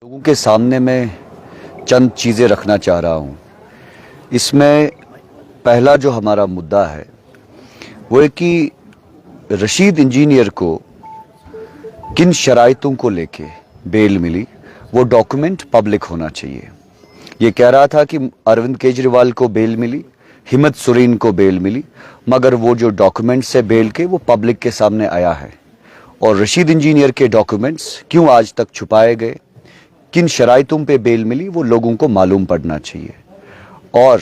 लोगों के सामने मैं चंद चीज़ें रखना चाह रहा हूँ। इसमें पहला जो हमारा मुद्दा है वो है कि रशीद इंजीनियर को किन शराइतों को लेके बेल मिली, वो डॉक्यूमेंट पब्लिक होना चाहिए। ये कह रहा था कि अरविंद केजरीवाल को बेल मिली, हिम्मत सोरेन को बेल मिली, मगर वो जो डॉक्यूमेंट्स से बेल के वो पब्लिक के सामने आया है। और रशीद इंजीनियर के डॉक्यूमेंट्स क्यों आज तक छुपाए गए, किन शराइतों पे बेल मिली, वो लोगों को मालूम पड़ना चाहिए। और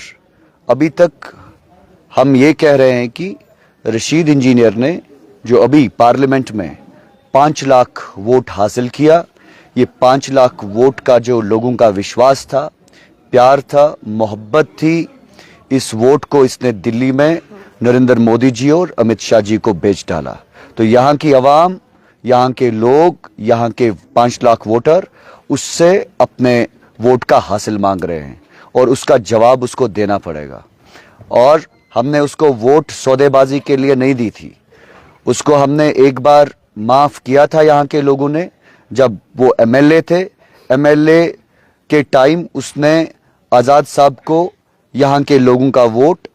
अभी तक हम ये कह रहे हैं कि रशीद इंजीनियर ने जो अभी पार्लियामेंट में 5 लाख वोट हासिल किया, ये 5 लाख वोट का जो लोगों का विश्वास था, प्यार था, मोहब्बत थी, इस वोट को इसने दिल्ली में नरेंद्र मोदी जी और अमित शाह जी को बेच डाला। तो यहाँ की आवाम, यहाँ के लोग, यहाँ के 5 लाख वोटर उससे अपने वोट का हासिल मांग रहे हैं और उसका जवाब उसको देना पड़ेगा। और हमने उसको वोट सौदेबाजी के लिए नहीं दी थी, उसको हमने एक बार माफ़ किया था यहाँ के लोगों ने, जब वो एमएलए थे। एमएलए के टाइम उसने आज़ाद साहब को यहाँ के लोगों का वोट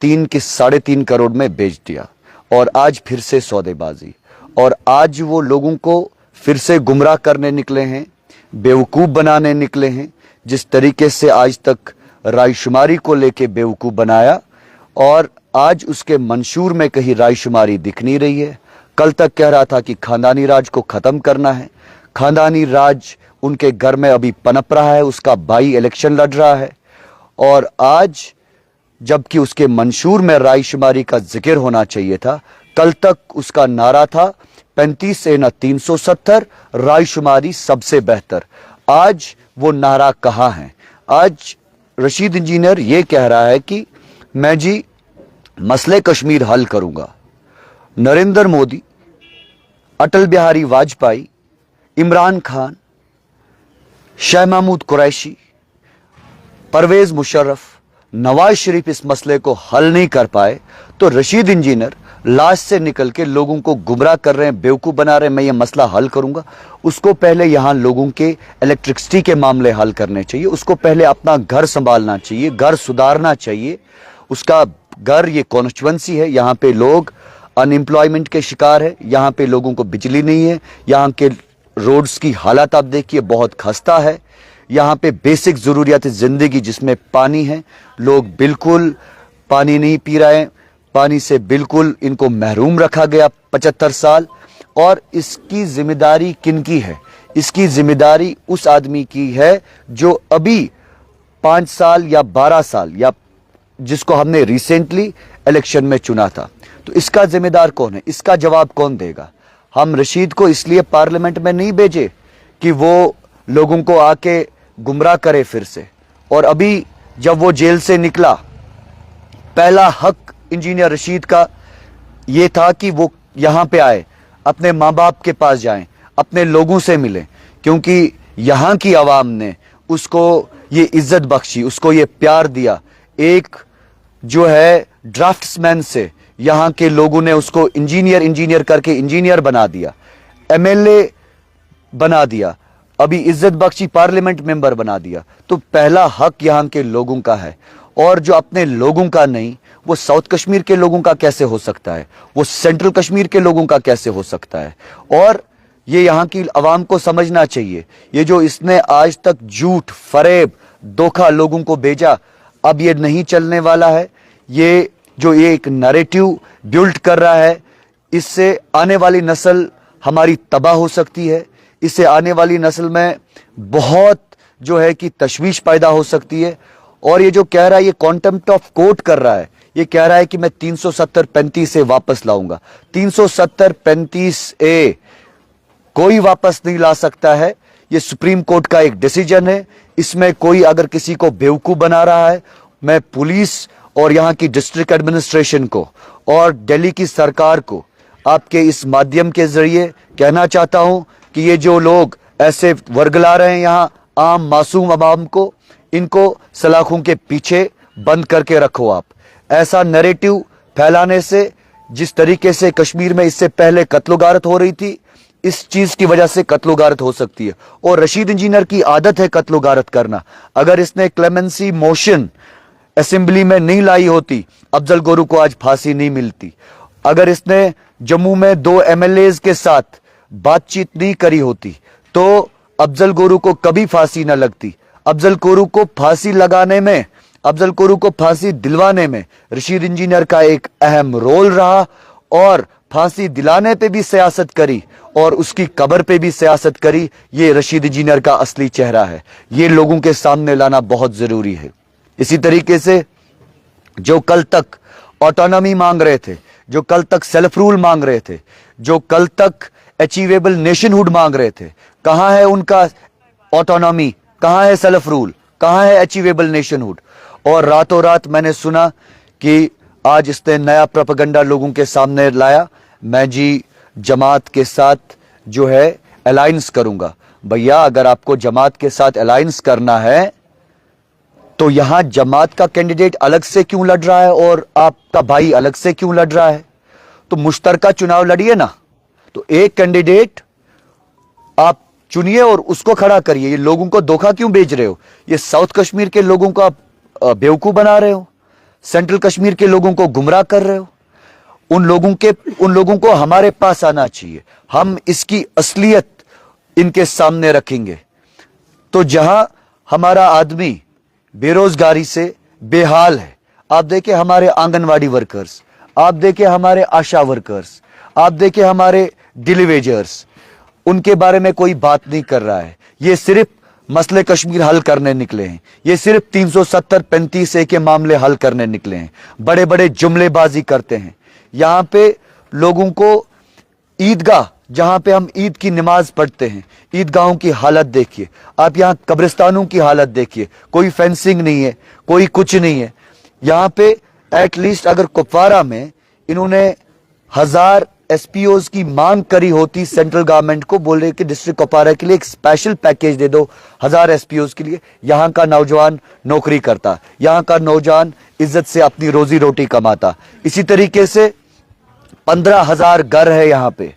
3.5 करोड़ में बेच दिया। और आज फिर से सौदेबाजी, और आज वो लोगों को फिर से गुमराह करने निकले हैं, बेवकूफ़ बनाने निकले हैं। जिस तरीके से आज तक रायशुमारी को लेके बेवकूफ़ बनाया, और आज उसके मंशूर में कहीं रायशुमारी दिख नहीं रही है। कल तक कह रहा था कि खानदानी राज को ख़त्म करना है। खानदानी राज उनके घर में अभी पनप रहा है, उसका भाई इलेक्शन लड़ रहा है। और आज जबकि उसके मंशूर में रायशुमारी का जिक्र होना चाहिए था, कल तक उसका नारा था 35 से न 370, रायशुमारी सबसे बेहतर। आज वो नारा कहाँ है? आज रशीद इंजीनियर ये कह रहा है कि मैं जी मसले कश्मीर हल करूंगा। नरेंद्र मोदी, अटल बिहारी वाजपेयी, इमरान खान, शाह महमूद कुरैशी, परवेज मुशर्रफ, नवाज शरीफ इस मसले को हल नहीं कर पाए, तो रशीद इंजीनियर लास्ट से निकल के लोगों को गुमराह कर रहे हैं, बेवकूफ़ बना रहे हैं। मैं ये मसला हल करूंगा। उसको पहले यहाँ लोगों के इलेक्ट्रिसिटी के मामले हल करने चाहिए, उसको पहले अपना घर संभालना चाहिए, घर सुधारना चाहिए। उसका घर, ये कॉन्स्टिट्यूएंसी है, यहाँ पे लोग अनएम्प्लॉयमेंट के शिकार है, यहाँ पे लोगों को बिजली नहीं है, यहाँ के रोड्स की हालत आप देखिए बहुत खस्ता है। यहाँ पे बेसिक ज़रूरियात ज़िंदगी जिसमें पानी है, लोग बिल्कुल पानी नहीं पी रहे हैं, पानी से बिल्कुल इनको महरूम रखा गया 75 साल। और इसकी जिम्मेदारी किनकी है? इसकी जिम्मेदारी उस आदमी की है जो अभी 5 साल या 12 साल, या जिसको हमने रिसेंटली इलेक्शन में चुना था। तो इसका जिम्मेदार कौन है? इसका जवाब कौन देगा? हम रशीद को इसलिए पार्लियामेंट में नहीं भेजे कि वो लोगों को आके गुमराह करे फिर से। और अभी जब वो जेल से निकला, पहला हक इंजीनियर रशीद का ये था कि वो यहाँ पे आए, अपने माँ बाप के पास जाएं, अपने लोगों से मिलें, क्योंकि यहाँ की आवाम ने उसको ये इज्जत बख्शी, उसको ये प्यार दिया। एक जो है ड्राफ्ट्समैन से यहाँ के लोगों ने उसको इंजीनियर करके इंजीनियर बना दिया, एमएलए बना दिया, अभी इज्जत बख्शी पार्लियामेंट मेंबर बना दिया। तो पहला हक यहाँ के लोगों का है। और जो अपने लोगों का नहीं, वो साउथ कश्मीर के लोगों का कैसे हो सकता है? वो सेंट्रल कश्मीर के लोगों का कैसे हो सकता है? और ये यहाँ की आवाम को समझना चाहिए, ये जो इसने आज तक झूठ, फरेब, धोखा लोगों को भेजा, अब ये नहीं चलने वाला है। ये जो ये एक नैरेटिव बिल्ड कर रहा है, इससे आने वाली नस्ल हमारी तबाह हो सकती है। इससे आने वाली नस्ल में बहुत जो है कि तशवीश पैदा हो सकती है। और ये जो कह रहा है, ये कॉन्टेम्प्ट ऑफ कोर्ट कर रहा है, ये कह रहा है कि मैं 370-35 से वापस लाऊंगा। 370-35 ए कोई वापस नहीं ला सकता है। ये सुप्रीम कोर्ट का एक डिसीजन है। इसमें कोई अगर किसी को बेवकूफ़ बना रहा है, मैं पुलिस और यहाँ की डिस्ट्रिक्ट एडमिनिस्ट्रेशन को और दिल्ली की सरकार को आपके इस माध्यम के जरिए कहना चाहता हूं कि ये जो लोग ऐसे वर्गला रहे हैं यहाँ आम मासूम अवाम को, इनको सलाखों के पीछे बंद करके रखो। आप ऐसा नैरेटिव फैलाने से, जिस तरीके से कश्मीर में इससे पहले कत्ल गारत हो रही थी, इस चीज की वजह से कत्लो गारत हो सकती है। और रशीद इंजीनियर की आदत है कत्लो गारत करना। अगर इसने क्लेमेंसी मोशन असेंबली में नहीं लाई होती, अफजल गोरू को आज फांसी नहीं मिलती। अगर इसने जम्मू में 2 MLAs के साथ बातचीत नहीं करी होती तो अफजल गोरू को कभी फांसी न लगती। अफजल गोरू को फांसी लगाने में, अफजल गोरू को फांसी दिलवाने में रशीद इंजीनियर का एक अहम रोल रहा, और फांसी दिलाने पे भी सियासत करी और उसकी कब्र पे भी सियासत करी। ये रशीद इंजीनियर का असली चेहरा है, ये लोगों के सामने लाना बहुत जरूरी है। इसी तरीके से जो कल तक ऑटोनॉमी मांग रहे थे, जो कल तक सेल्फ रूल मांग रहे थे, जो कल तक अचीवेबल नेशनहुड मांग रहे थे, कहां है उनका ऑटोनॉमी, कहां है सेल्फ रूल, कहां है अचीवेबल नेशनहुड? और रातों रात मैंने सुना कि आज इसने नया प्रोपेगेंडा लोगों के सामने लाया, मैं जी जमात के साथ जो है अलायंस करूंगा। भैया अगर आपको जमात के साथ अलायंस करना है तो यहां जमात का कैंडिडेट अलग से क्यों लड़ रहा है और आपका भाई अलग से क्यों लड़ रहा है? तो मुश्तरका चुनाव लड़िए ना। तो एक कैंडिडेट आप चुनिए और उसको खड़ा करिए। ये लोगों को धोखा क्यों बेच रहे हो? ये साउथ कश्मीर के लोगों को आप बेवकूफ बना रहे हो, सेंट्रल कश्मीर के लोगों को गुमराह कर रहे हो। उन लोगों को हमारे पास आना चाहिए, हम इसकी असलियत इनके सामने रखेंगे। तो जहां हमारा आदमी बेरोजगारी से बेहाल है, आप देखिए हमारे आंगनवाड़ी वर्कर्स, आप देखिए हमारे आशा वर्कर्स, आप देखिए हमारे डिलीवेजर्स, उनके बारे में कोई बात नहीं कर रहा है। ये सिर्फ मसले कश्मीर हल करने निकले हैं, ये सिर्फ 370-35A के मामले हल करने निकले हैं, बड़े बड़े जुमलेबाजी करते हैं। यहां पे लोगों को ईदगाह, जहां पे हम ईद की नमाज पढ़ते हैं, ईदगाहों की हालत देखिए, आप यहां कब्रिस्तानों की हालत देखिए, कोई फेंसिंग नहीं है, कोई कुछ नहीं है। यहां पे एटलीस्ट अगर कुपवारा में इन्होंने 1000 SPOs की मांग करी होती सेंट्रल गवर्नमेंट को, बोल रहे कि डिस्ट्रिक्ट कुपवारा के लिए एक स्पेशल पैकेज दे दो 1000 SPOs के लिए, यहां का नौजवान नौकरी करता, यहां का नौजवान इज्जत से अपनी रोजी रोटी कमाता। इसी तरीके से 15,000 घर है यहां पे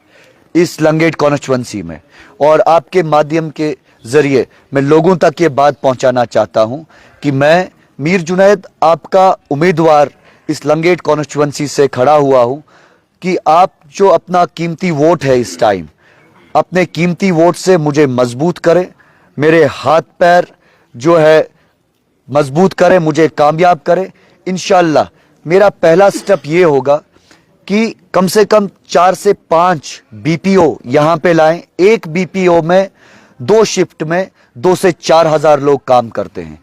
इस लंगेट कॉन्स्टिट्यूएंसी में, और आपके माध्यम के जरिए मैं लोगों तक ये बात पहुंचाना चाहता हूं कि मैं मीर जुनैद आपका उम्मीदवार इस लंगेट कॉन्स्टिट्यूएंसी से खड़ा हुआ हूं कि आप जो अपना कीमती वोट है इस टाइम, अपने कीमती वोट से मुझे मजबूत करें, मेरे हाथ पैर जो है मजबूत करें, मुझे कामयाब करें। इंशाअल्लाह मेरा पहला स्टेप ये होगा कि कम से कम 4 से 5 BPO यहां पे लाएं। एक BPO में 2 शिफ्ट में 2 से 4 हजार लोग काम करते हैं,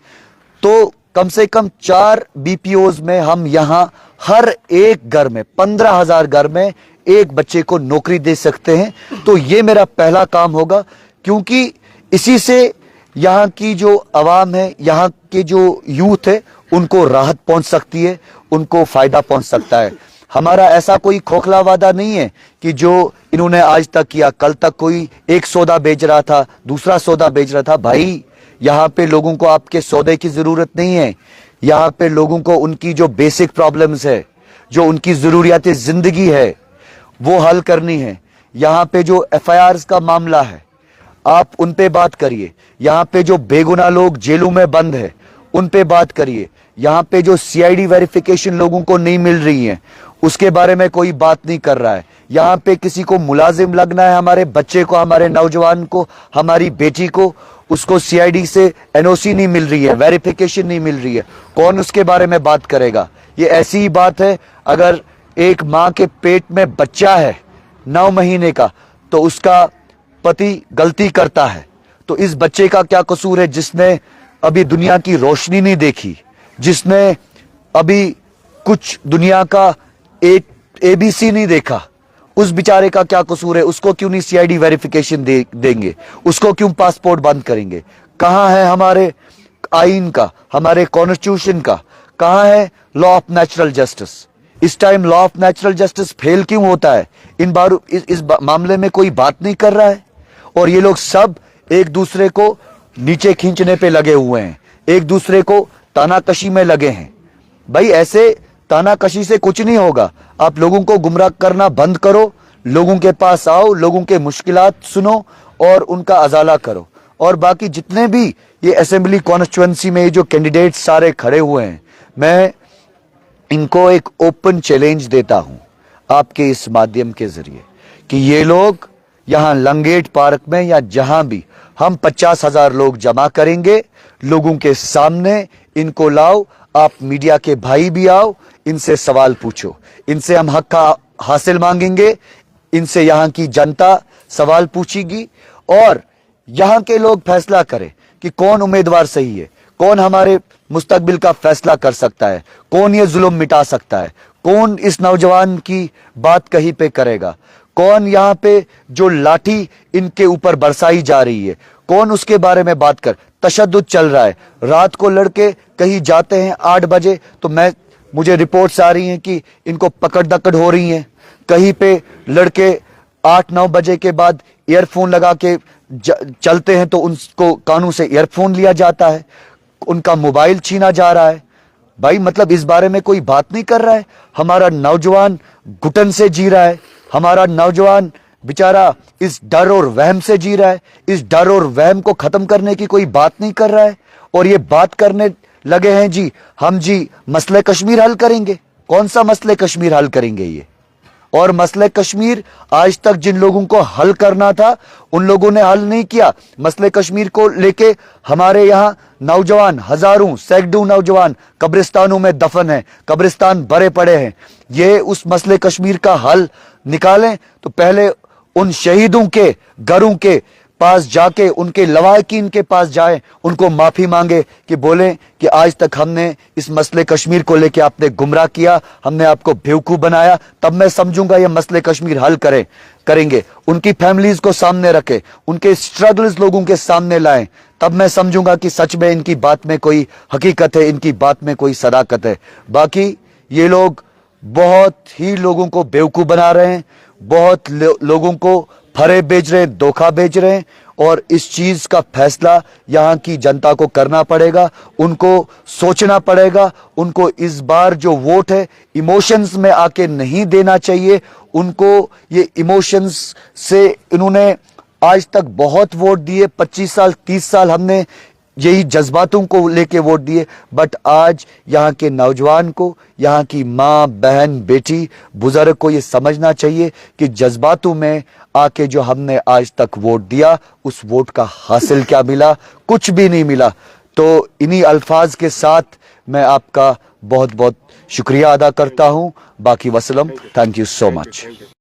तो कम से कम 4 BPOs में हम यहां हर एक घर में 15,000 घर में एक बच्चे को नौकरी दे सकते हैं। तो ये मेरा पहला काम होगा, क्योंकि इसी से यहाँ की जो आवाम है, यहाँ के जो यूथ है, उनको राहत पहुंच सकती है, उनको फायदा पहुंच सकता है। हमारा ऐसा कोई खोखला वादा नहीं है कि जो इन्होंने आज तक किया, कल तक कोई एक सौदा बेच रहा था, दूसरा सौदा बेच रहा था। भाई यहाँ पे लोगों को आपके सौदे की जरूरत नहीं है, यहाँ पे लोगों को उनकी जो बेसिक प्रॉब्लम्स है, जो उनकी जरूरियात जिंदगी है, वो हल करनी है। यहाँ पे जो FIRs का मामला है, आप उन पे बात करिए। यहाँ पे जो बेगुनाह लोग जेलों में बंद है, उन पे बात करिए। यहाँ पे जो CID वेरिफिकेशन लोगों को नहीं मिल रही है, उसके बारे में कोई बात नहीं कर रहा है। यहाँ पे किसी को मुलाजिम लगना है, हमारे बच्चे को, हमारे नौजवान को, हमारी बेटी को, उसको CID से NOC नहीं मिल रही है, वेरिफिकेशन नहीं मिल रही है, कौन उसके बारे में बात करेगा? ये ऐसी ही बात है, अगर एक माँ के पेट में बच्चा है 9 महीने का, तो उसका पति गलती करता है, तो इस बच्चे का क्या कसूर है जिसने अभी दुनिया की रोशनी नहीं देखी, जिसने अभी कुछ दुनिया का एक ABC नहीं देखा? उस बेचारे का क्या कसूर है? उसको क्यों नहीं CID वेरिफिकेशन देंगे? उसको क्यों पासपोर्ट बंद करेंगे? कहां है हमारे आईन का, हमारे कॉन्स्टिट्यूशन का, कहां है लॉ ऑफ नेचुरल जस्टिस? इस time law of natural justice fail क्यों होता है? इस मामले में कोई बात नहीं कर रहा है, और ये लोग सब एक दूसरे को नीचे खींचने पे लगे हुए हैं, एक दूसरे को तानाकशी में लगे हैं। भाई ऐसे तानाकशी से कुछ नहीं होगा, आप लोगों को गुमराह करना बंद करो, लोगों के पास आओ, लोगों के मुश्किलात सुनो और उनका अजाला करो। और बाकी जितने भी ये असेंबली कॉन्स्टिट्यूएंसी में जो कैंडिडेट्स सारे खड़े हुए हैं, मैं इनको एक ओपन चैलेंज देता हूं आपके इस माध्यम के जरिए कि ये लोग यहां लंगेट पार्क में या जहां भी हम 50,000 लोग जमा करेंगे, लोगों के सामने इनको लाओ, आप मीडिया के भाई भी आओ, इनसे सवाल पूछो, इनसे हम हक का हासिल मांगेंगे, इनसे यहां की जनता सवाल पूछेगी और यहां के लोग फैसला करें कि कौन उम्मीदवार सही है, कौन हमारे मुस्तकबिल का फैसला कर सकता है, कौन ये जुल्म मिटा सकता है, कौन इस नौजवान की बात कहीं पे करेगा, कौन यहाँ पे जो लाठी इनके ऊपर बरसाई जा रही है, कौन उसके बारे में बात कर। तशद्दुद चल रहा है, रात को लड़के कहीं जाते हैं 8 बजे तो मुझे रिपोर्ट्स आ रही हैं कि इनको पकड़ दकड़ हो रही हैं। कहीं पे लड़के 8-9 बजे के बाद ईयरफोन लगा के चलते हैं तो उनको कानून से ईयरफोन लिया जाता है, उनका मोबाइल छीना जा रहा है। भाई मतलब इस बारे में कोई बात नहीं कर रहा है। हमारा नौजवान घुटन से जी रहा है, हमारा नौजवान बेचारा इस डर और वहम से जी रहा है। इस डर और वहम को खत्म करने की कोई बात नहीं कर रहा है और ये बात करने लगे हैं जी हम जी मसले कश्मीर हल करेंगे। कौन सा मसले कश्मीर हल करेंगे ये? और मसले कश्मीर आज तक जिन लोगों को हल करना था उन लोगों ने हल नहीं किया। मसले कश्मीर को लेके हमारे यहाँ नौजवान हजारों सैकड़ों नौजवान कब्रिस्तानों में दफन हैं, कब्रिस्तान भरे पड़े हैं। ये उस मसले कश्मीर का हल निकालें तो पहले उन शहीदों के घरों के पास जाके उनके लवाकिन के पास जाएं, उनको माफी मांगे कि बोलें कि आज तक हमने इस मसले कश्मीर को लेके आपने गुमराह किया, हमने आपको बेवकूफ बनाया, तब मैं समझूंगा ये मसले कश्मीर हल करेंगे। उनकी फैमिलीज को सामने रखें, उनके स्ट्रगल्स लोगों के सामने लाएं, तब मैं समझूंगा कि सच में इनकी बात में कोई हकीकत है, इनकी बात में कोई सदाकत है। बाकी ये लोग बहुत ही लोगों को बेवकूफ बना रहे हैं, बहुत लोगों को फरे बेच रहे हैं, धोखा बेच रहे हैं और इस चीज का फैसला यहाँ की जनता को करना पड़ेगा। उनको सोचना पड़ेगा, उनको इस बार जो वोट है इमोशंस में आके नहीं देना चाहिए। उनको ये इमोशंस से इन्होंने आज तक बहुत वोट दिए, 25 साल 30 साल हमने यही जज्बातों को लेके वोट दिए, बट आज यहाँ के नौजवान को, यहाँ की माँ बहन बेटी बुजुर्ग को ये समझना चाहिए कि जज्बातों में आके जो हमने आज तक वोट दिया उस वोट का हासिल क्या मिला? कुछ भी नहीं मिला। तो इन्हीं अल्फाज के साथ मैं आपका बहुत बहुत शुक्रिया अदा करता हूँ। बाकी वसलम, थैंक यू सो मच।